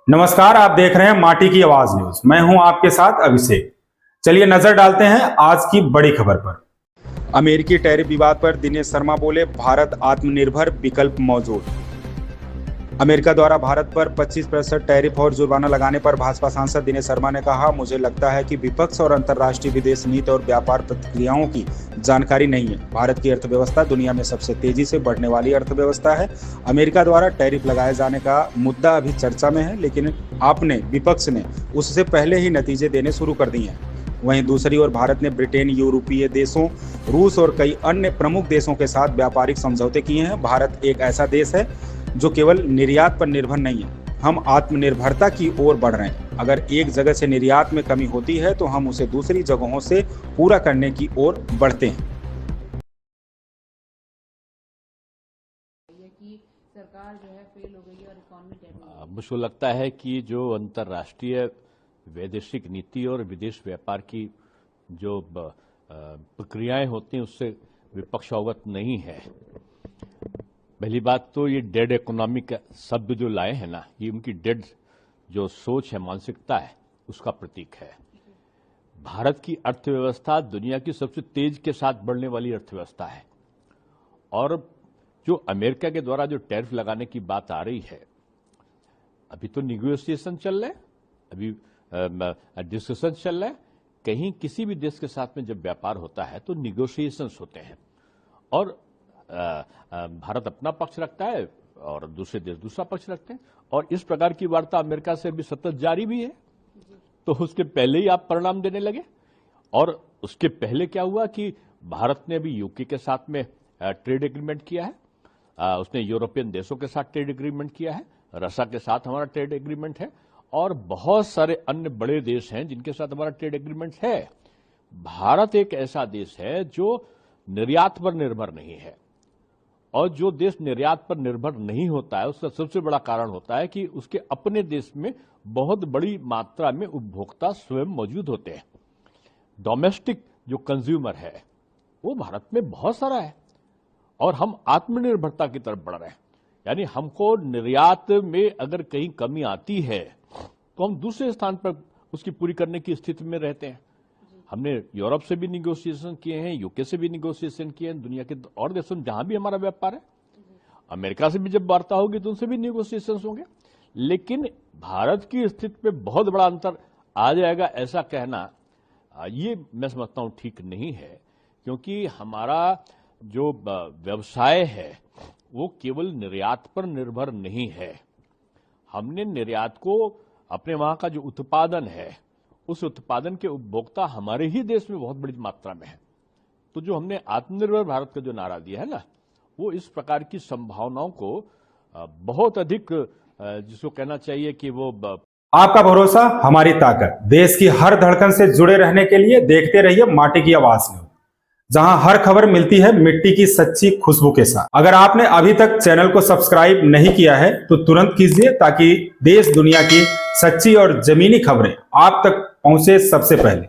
नमस्कार, आप देख रहे हैं माटी की आवाज न्यूज। मैं हूं आपके साथ अभिषेक। चलिए नजर डालते हैं आज की बड़ी खबर पर। अमेरिकी टैरिफ विवाद पर दिनेश शर्मा बोले, भारत आत्मनिर्भर विकल्प मौजूद। अमेरिका द्वारा भारत पर 25% टैरिफ और जुर्माना लगाने पर भाजपा सांसद दिनेश शर्मा ने कहा, मुझे लगता है कि विपक्ष और अंतर्राष्ट्रीय विदेश नीति और व्यापार प्रक्रियाओं की जानकारी नहीं है। भारत की अर्थव्यवस्था दुनिया में सबसे तेजी से बढ़ने वाली अर्थव्यवस्था है। अमेरिका द्वारा टैरिफ लगाए जाने का मुद्दा अभी चर्चा में है, लेकिन आपने विपक्ष ने उससे पहले ही नतीजे देने शुरू कर दिए हैं। वहीं दूसरी ओर भारत ने ब्रिटेन, यूरोपीय देशों, रूस और कई अन्य प्रमुख देशों के साथ व्यापारिक समझौते किए हैं। भारत एक ऐसा देश है जो केवल निर्यात पर निर्भर नहीं है, हम आत्मनिर्भरता की ओर बढ़ रहे हैं। अगर एक जगह से निर्यात में कमी होती है तो हम उसे दूसरी जगहों से पूरा करने की ओर बढ़ते हैं। सरकार जो है फेल हो गई और इकोनॉमी डेवलप हो गई। मुझे लगता है कि जो अंतर्राष्ट्रीय वैदेशिक नीति और विदेश व्यापार की जो प्रक्रियाएं होती हैं उससे विपक्ष अवगत नहीं है। पहली बात तो ये डेड इकोनॉमी का शब्द जो लाए हैं ना, ये उनकी डेड जो सोच है, मानसिकता है, उसका प्रतीक है। भारत की अर्थव्यवस्था दुनिया की सबसे तेज के साथ बढ़ने वाली अर्थव्यवस्था है और जो अमेरिका के द्वारा जो टैरिफ लगाने की बात आ रही है, अभी तो निगोशिएशन चल रहे हैं, अभी डिस्कशन चल रहा है। कहीं किसी भी देश के साथ में जब व्यापार होता है तो निगोशिएशंस होते हैं और भारत अपना पक्ष रखता है और दूसरे देश दूसरा पक्ष रखते हैं और इस प्रकार की वार्ता अमेरिका से अभी सतत जारी भी है। तो उसके पहले ही आप परिणाम देने लगे। और उसके पहले क्या हुआ कि भारत ने अभी यूके के साथ में ट्रेड एग्रीमेंट किया है, उसने यूरोपियन देशों के साथ ट्रेड एग्रीमेंट किया है, रशिया के साथ हमारा ट्रेड एग्रीमेंट है और बहुत सारे अन्य बड़े देश हैं जिनके साथ हमारा ट्रेड एग्रीमेंट है। भारत एक ऐसा देश है जो निर्यात पर निर्भर नहीं है और जो देश निर्यात पर निर्भर नहीं होता है उसका सबसे बड़ा कारण होता है कि उसके अपने देश में बहुत बड़ी मात्रा में उपभोक्ता स्वयं मौजूद होते हैं। डोमेस्टिक जो कंज्यूमर है वो भारत में बहुत सारा है और हम आत्मनिर्भरता की तरफ बढ़ रहे हैं। यानी हमको निर्यात में अगर कहीं कमी आती है तो हम दूसरे स्थान पर उसकी पूरी करने की स्थिति में रहते हैं। हमने यूरोप से भी निगोशिएशन किए हैं, यूके से भी निगोशिएशन किए हैं, दुनिया के और देशों में जहां भी हमारा व्यापार है। अमेरिका से भी जब वार्ता होगी तो उनसे भी निगोशिएशन होंगे। लेकिन भारत की स्थिति पे बहुत बड़ा अंतर आ जाएगा ऐसा कहना, ये मैं समझता हूं ठीक नहीं है, क्योंकि हमारा जो व्यवसाय है वो केवल निर्यात पर निर्भर नहीं है। हमने निर्यात को अपने वहां का जो उत्पादन है उस उत्पादन के उपभोक्ता हमारे ही देश में बहुत बड़ी मात्रा में है। तो जो हमने आत्मनिर्भर भारत का जो नारा दिया है ना, वो इस प्रकार की संभावनाओं को बहुत अधिक जिसको कहना चाहिए कि वो आपका भरोसा हमारी ताकत। देश की हर धड़कन से जुड़े रहने के लिए देखते रहिए माटी की आवाज न्यूज, जहां हर खबर मिलती है मिट्टी की सच्ची खुशबू के साथ। अगर आपने अभी तक चैनल को सब्सक्राइब नहीं किया है तो तुरंत कीजिए ताकि देश दुनिया की सच्ची और जमीनी खबरें आप तक पहुंचे सबसे पहले।